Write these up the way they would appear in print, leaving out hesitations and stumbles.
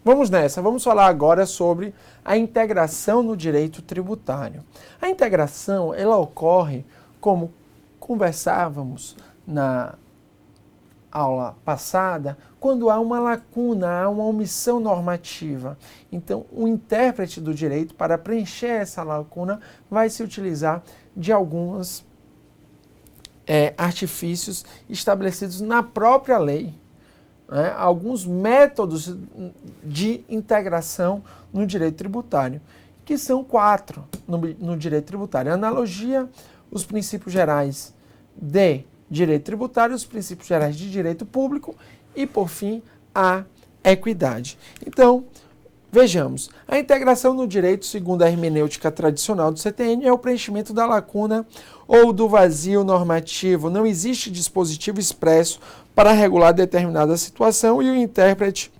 Vamos nessa, vamos falar agora sobre a integração no direito tributário. A integração, ela ocorre, como conversávamos na aula passada, quando há uma lacuna, há uma omissão normativa. Então, o intérprete do direito, para preencher essa lacuna, vai se utilizar de alguns artifícios estabelecidos na própria lei. Alguns métodos de integração no direito tributário, que são 4 no direito tributário. A analogia, os princípios gerais de direito tributário, os princípios gerais de direito público e, por fim, a equidade. Então, vejamos, a integração no direito, segundo a hermenêutica tradicional do CTN, é o preenchimento da lacuna ou do vazio normativo. Não existe dispositivo expresso para regular determinada situação e o intérprete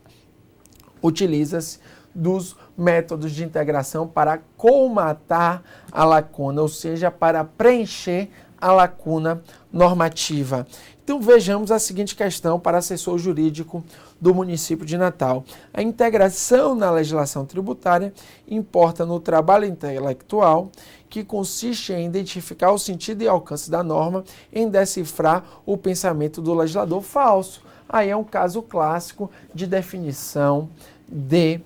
utiliza-se dos métodos de integração para colmatar a lacuna, ou seja, para preencher a lacuna normativa. Então vejamos a seguinte questão para assessor jurídico do município de Natal. A integração na legislação tributária importa no trabalho intelectual, que consiste em identificar o sentido e alcance da norma, em decifrar o pensamento do legislador. Falso. Aí é um caso clássico de definição de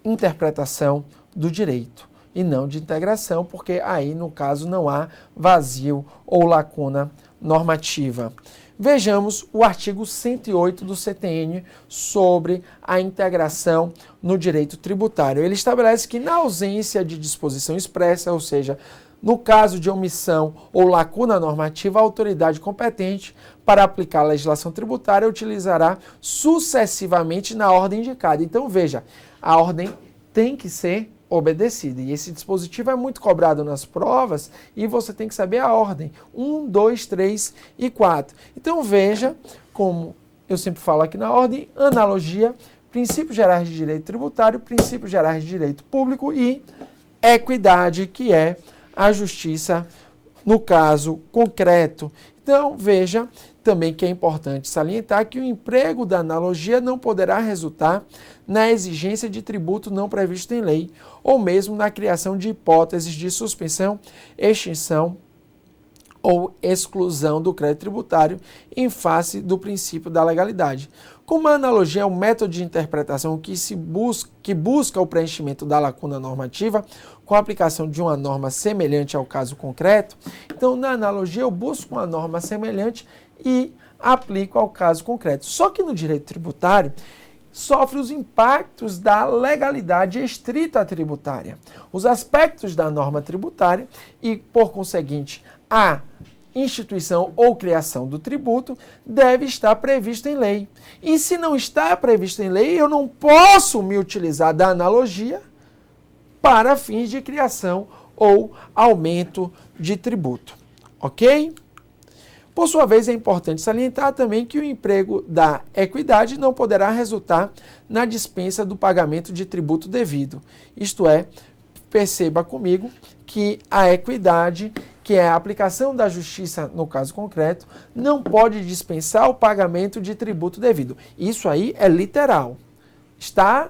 interpretação do direito e não de integração, porque aí, no caso, não há vazio ou lacuna normativa. Vejamos o artigo 108 do CTN sobre a integração no direito tributário. Ele estabelece que, na ausência de disposição expressa, ou seja, no caso de omissão ou lacuna normativa, a autoridade competente para aplicar a legislação tributária utilizará sucessivamente na ordem indicada. Então, veja, a ordem tem que ser obedecida. E esse dispositivo é muito cobrado nas provas e você tem que saber a ordem. 1, 2, 3 e 4. Então veja, como eu sempre falo aqui na ordem, analogia, princípios gerais de direito tributário, princípios gerais de direito público e equidade, que é a justiça no caso concreto. Então veja também que é importante salientar que o emprego da analogia não poderá resultar na exigência de tributo não previsto em lei, ou mesmo na criação de hipóteses de suspensão, extinção ou exclusão do crédito tributário em face do princípio da legalidade. Como a analogia é um método de interpretação que busca o preenchimento da lacuna normativa com a aplicação de uma norma semelhante ao caso concreto, então na analogia eu busco uma norma semelhante e aplico ao caso concreto. Só que no direito tributário sofre os impactos da legalidade estrita tributária, os aspectos da norma tributária e, por conseguinte, a instituição ou criação do tributo deve estar previsto em lei. E se não está previsto em lei, eu não posso me utilizar da analogia para fins de criação ou aumento de tributo. Ok? Por sua vez, é importante salientar também que o emprego da equidade não poderá resultar na dispensa do pagamento de tributo devido. Isto é, perceba comigo que a equidade, que é a aplicação da justiça no caso concreto, não pode dispensar o pagamento de tributo devido. Isso aí é literal. Está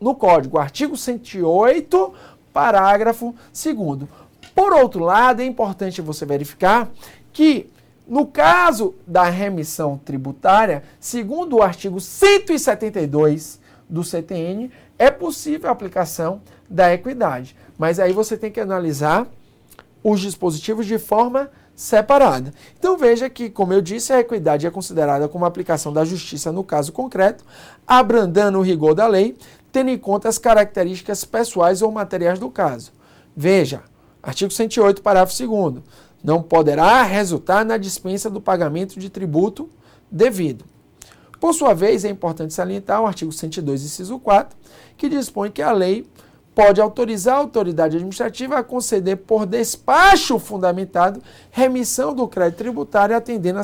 no Código, artigo 108, parágrafo 2º. Por outro lado, é importante você verificar que, no caso da remissão tributária, segundo o artigo 172 do CTN, é possível a aplicação da equidade. Mas aí você tem que analisar os dispositivos de forma separada. Então veja que, como eu disse, a equidade é considerada como aplicação da justiça no caso concreto, abrandando o rigor da lei, tendo em conta as características pessoais ou materiais do caso. Veja, artigo 108, parágrafo 2º. Não poderá resultar na dispensa do pagamento de tributo devido. Por sua vez, é importante salientar o artigo 102, inciso 4, que dispõe que a lei pode autorizar a autoridade administrativa a conceder por despacho fundamentado remissão do crédito tributário atendendo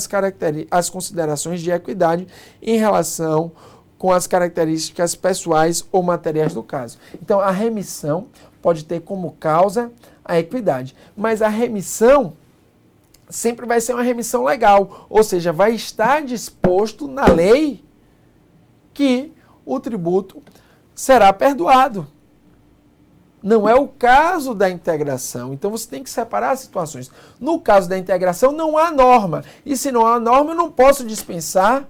às considerações de equidade em relação com as características pessoais ou materiais do caso. Então, a remissão pode ter como causa a equidade, mas a remissão sempre vai ser uma remissão legal, ou seja, vai estar disposto na lei que o tributo será perdoado. Não é o caso da integração. Então você tem que separar as situações. No caso da integração não há norma. E se não há norma, eu não posso dispensar.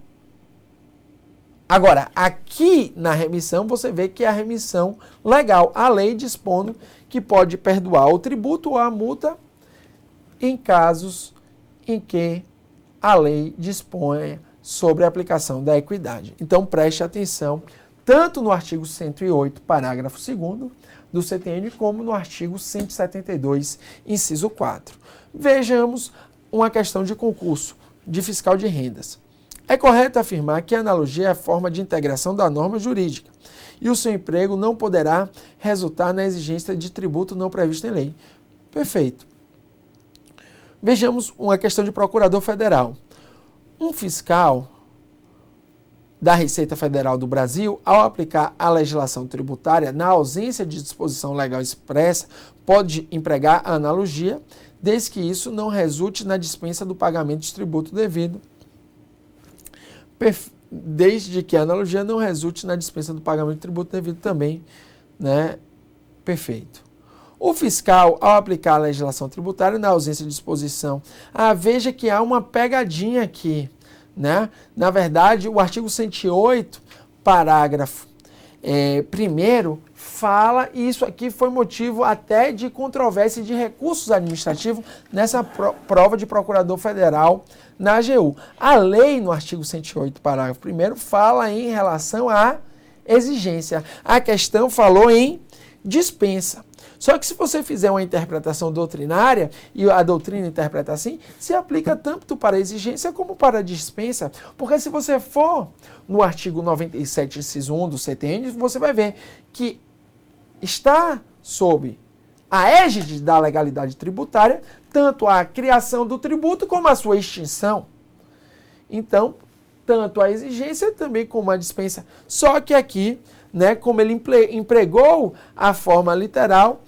Agora, aqui na remissão, você vê que é a remissão legal. A lei dispondo que pode perdoar o tributo ou a multa em casos em que a lei dispõe sobre a aplicação da equidade. Então preste atenção, tanto no artigo 108, parágrafo 2º, do CTN, como no artigo 172, inciso 4. Vejamos uma questão de concurso de fiscal de rendas. É correto afirmar que a analogia é a forma de integração da norma jurídica e o seu emprego não poderá resultar na exigência de tributo não previsto em lei. Perfeito. Vejamos uma questão de procurador federal. Um fiscal da Receita Federal do Brasil, ao aplicar a legislação tributária, na ausência de disposição legal expressa, pode empregar a analogia, desde que isso não resulte na dispensa do pagamento de tributo devido. Desde que a analogia não resulte na dispensa do pagamento de tributo devido também, né? Perfeito. O fiscal, ao aplicar a legislação tributária, na ausência de disposição, veja que há uma pegadinha aqui, né? Na verdade, o artigo 108, parágrafo 1º, fala, e isso aqui foi motivo até de controvérsia de recursos administrativos nessa prova de procurador federal na AGU. A lei, no artigo 108, parágrafo 1º, fala em relação à exigência. A questão falou em dispensa. Só que se você fizer uma interpretação doutrinária, e a doutrina interpreta assim, se aplica tanto para a exigência como para a dispensa. Porque se você for no artigo 97, inciso 1 do CTN, você vai ver que está sob a égide da legalidade tributária tanto a criação do tributo como a sua extinção. Então, tanto a exigência também como a dispensa. Só que aqui, né, como ele empregou a forma literal,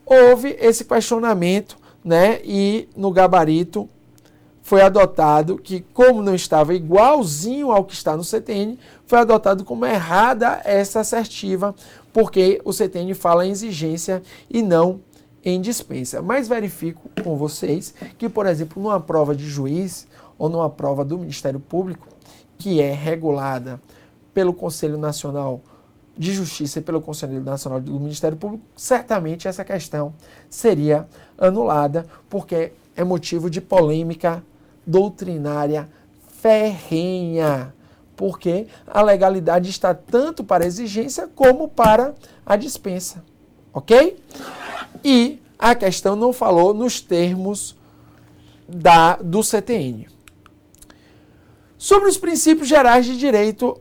houve esse questionamento, né, e no gabarito foi adotado que, como não estava igualzinho ao que está no CTN, foi adotado como errada essa assertiva, porque o CTN fala em exigência e não em dispensa. Mas verifico com vocês que, por exemplo, numa prova de juiz ou numa prova do Ministério Público, que é regulada pelo Conselho Nacional de Justiça e pelo Conselho Nacional do Ministério Público, certamente essa questão seria anulada, porque é motivo de polêmica doutrinária ferrenha, porque a legalidade está tanto para a exigência como para a dispensa, ok? E a questão não falou nos termos do CTN. Sobre os princípios gerais de direito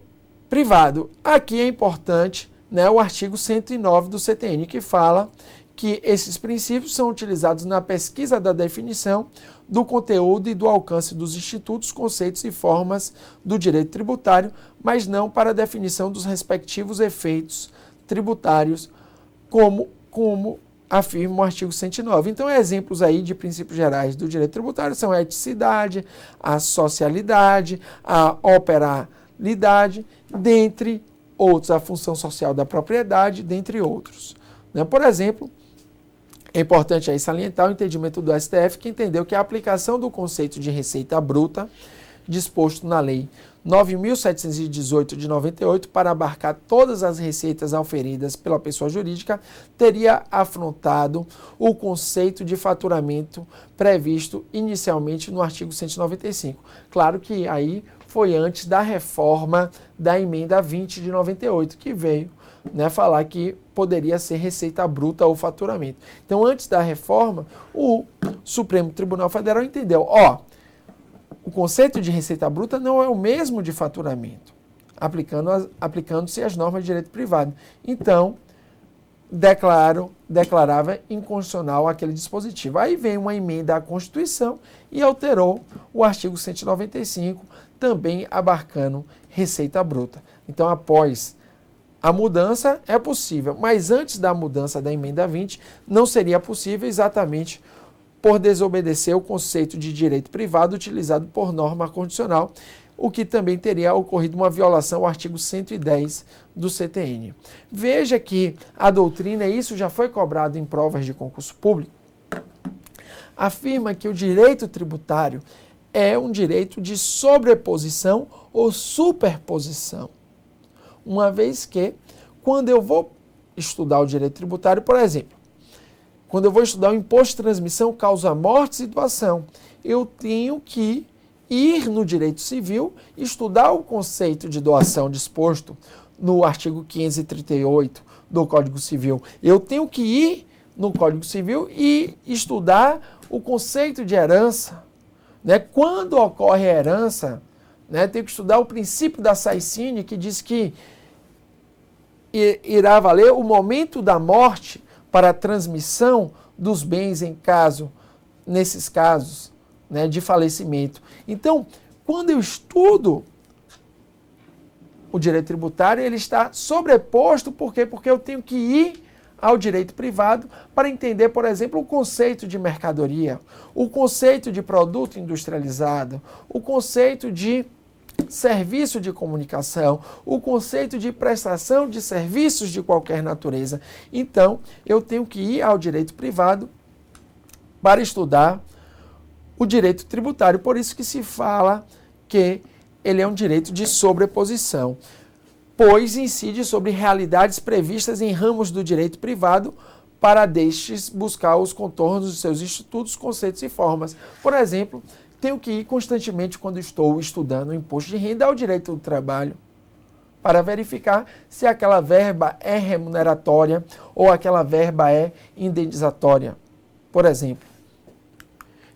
privado, aqui é importante, né, o artigo 109 do CTN, que fala que esses princípios são utilizados na pesquisa da definição do conteúdo e do alcance dos institutos, conceitos e formas do direito tributário, mas não para a definição dos respectivos efeitos tributários, como afirma o artigo 109. Então, exemplos aí de princípios gerais do direito tributário são a eticidade, a socialidade, a operalidade, dentre outros, a função social da propriedade, dentre outros. Né? Por exemplo, é importante aí salientar o entendimento do STF, que entendeu que a aplicação do conceito de receita bruta, disposto na Lei 9.718 de 98, para abarcar todas as receitas auferidas pela pessoa jurídica, teria afrontado o conceito de faturamento previsto inicialmente no artigo 195. Claro que aí foi antes da reforma da emenda 20 de 98, que veio, né, falar que poderia ser receita bruta ou faturamento. Então, antes da reforma, o Supremo Tribunal Federal entendeu, o conceito de receita bruta não é o mesmo de faturamento, aplicando-se as normas de direito privado. Então, declarava inconstitucional aquele dispositivo. Aí vem uma emenda à Constituição e alterou o artigo 195, também abarcando receita bruta. Então, após a mudança, é possível, mas antes da mudança da emenda 20, não seria possível exatamente por desobedecer o conceito de direito privado utilizado por norma condicional, o que também teria ocorrido uma violação ao artigo 110 do CTN. Veja que a doutrina, e isso já foi cobrado em provas de concurso público, afirma que o direito tributário é um direito de sobreposição ou superposição. Uma vez que, quando eu vou estudar o direito tributário, por exemplo, quando eu vou estudar o imposto de transmissão, causa mortes e doação, eu tenho que ir no direito civil, estudar o conceito de doação disposto no artigo 538 do Código Civil. Eu tenho que ir no Código Civil e estudar o conceito de herança. Né? Quando ocorre a herança, né, tenho que estudar o princípio da Saicine, que diz que irá valer o momento da morte para a transmissão dos bens nesses casos, né, de falecimento. Então, quando eu estudo o direito tributário, ele está sobreposto, por quê? Porque eu tenho que ir ao direito privado para entender, por exemplo, o conceito de mercadoria, o conceito de produto industrializado, o conceito de serviço de comunicação, o conceito de prestação de serviços de qualquer natureza. Então, eu tenho que ir ao direito privado para estudar o direito tributário. Por isso que se fala que ele é um direito de sobreposição, pois incide sobre realidades previstas em ramos do direito privado para destes buscar os contornos dos seus institutos, conceitos e formas. Por exemplo, tenho que ir constantemente, quando estou estudando o imposto de renda, ao direito do trabalho, para verificar se aquela verba é remuneratória ou aquela verba é indenizatória, por exemplo.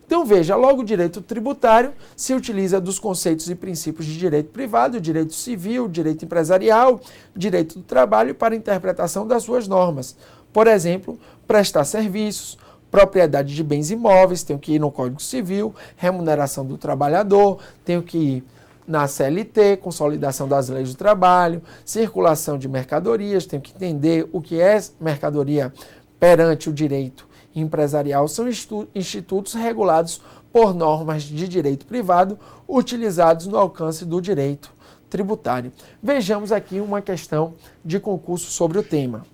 Então veja, logo o direito tributário se utiliza dos conceitos e princípios de direito privado, direito civil, direito empresarial, direito do trabalho para a interpretação das suas normas. Por exemplo, prestar serviços, propriedade de bens imóveis, tenho que ir no Código Civil, remuneração do trabalhador, tenho que ir na CLT, consolidação das leis do trabalho, circulação de mercadorias, tenho que entender o que é mercadoria perante o direito empresarial. São institutos regulados por normas de direito privado utilizados no alcance do direito tributário. Vejamos aqui uma questão de concurso sobre o tema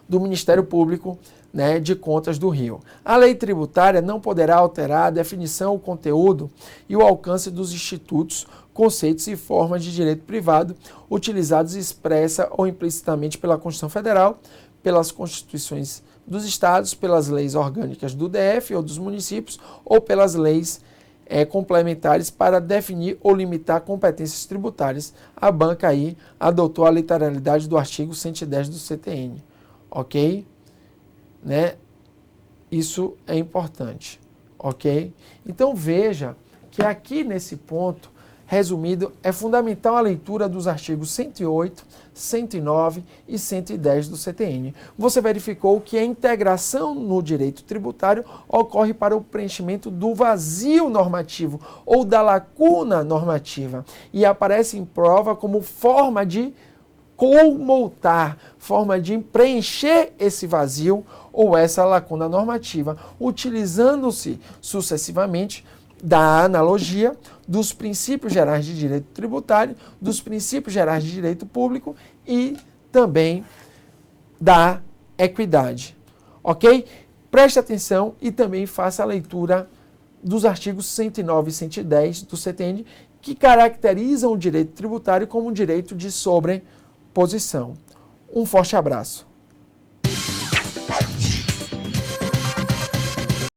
do Ministério Público, né, de Contas do Rio. A lei tributária não poderá alterar a definição, o conteúdo e o alcance dos institutos, conceitos e formas de direito privado utilizados expressa ou implicitamente pela Constituição Federal, pelas constituições dos estados, pelas leis orgânicas do DF ou dos municípios ou pelas leis complementares para definir ou limitar competências tributárias. A banca aí adotou a literalidade do artigo 110 do CTN. Ok? Né? Isso é importante, ok? Então veja que aqui nesse ponto, resumido, é fundamental a leitura dos artigos 108, 109 e 110 do CTN. Você verificou que a integração no direito tributário ocorre para o preenchimento do vazio normativo ou da lacuna normativa e aparece em prova como forma de colmoutar, forma de preencher esse vazio ou essa lacuna normativa, utilizando-se sucessivamente da analogia dos princípios gerais de direito tributário, dos princípios gerais de direito público e também da equidade. Ok? Preste atenção e também faça a leitura dos artigos 109 e 110 do CTN, que caracterizam o direito tributário como um direito de sobreposição. Um forte abraço.